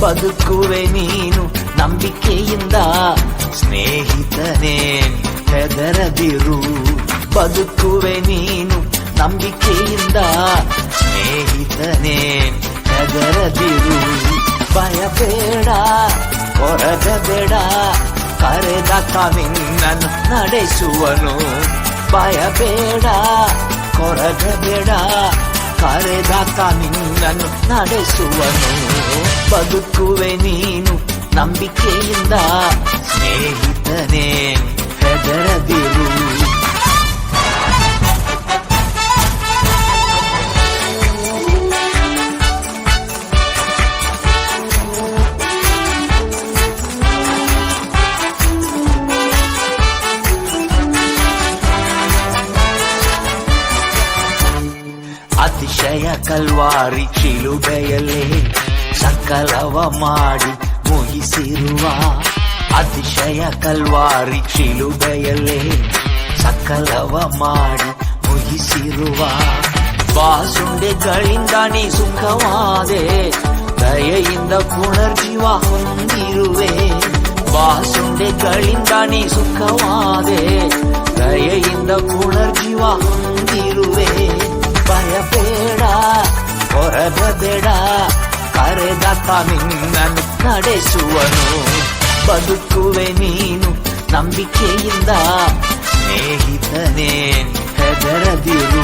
ಬದುಕುವೆ ನೀನು ನಂಬಿಕೆಯಿಂದ ಸ್ನೇಹಿತನೇ ಹೆದರದಿರು. ಬದುಕುವೆ ನೀನು ನಂಬಿಕೆಯಿಂದ ಸ್ನೇಹಿತನೇ ಹೆದರದಿರು. ಭಯಬೇಡ ಕೊರಗಬೇಡ ಕರೆದಾತ ನಿನ್ನನ್ನು ನಡೆಸುವನು. ಭಯಬೇಡ ಕೊರಗಬೇಡ ಕರೆದಾತ ನಿನ್ನನ್ನು ನಡೆಸುವನು. ಬದುಕುವೆ ನೀನು ನಂಬಿಕೆಯಿಂದ ಸ್ನೇಹಿತನೇ ಹೆದರದಿರು. ಅತಿಶಯ ಕಲ್ವಾರಿ ಶಿಲುಬೆಯಲ್ಲೇ ಸಕಲವ ಮಾಡಿ ಮುಗಿಸಿರುವ. ಅತಿಶಯ ಕಲ್ವಾರಿ ಶಿಲುಬೆಯಲ್ಲೇ ಸಕಲವ ಮಾಡಿ ಮುಗಿಸಿರುವ. ಬಾಸುಂಡೆಗಳಿಂದ ನೀ ಸುಖವಾದೆ, ದಯೆಯಿಂದ ಪುನರ್ಜೀವ ಹೊಂದಿರುವೆ. ಬಾಸುಂಡೆಗಳಿಂದ ನೀ ಸುಖವಾದೆ, ದಯೆಯಿಂದ ಪುನರ್ಜೀವ ಹೊಂದಿರುವೆ. ಭಯಬೇಡ ಕೊರಗಬೇಡ ಕರೆದಾತ ನಿನ್ನನ್ನು ನಡೆಸುವನು. ಬದುಕುವೆ ನೀನು ನಂಬಿಕೆಯಿಂದ ಸ್ನೇಹಿತನೇ ಹೆದರದಿರು.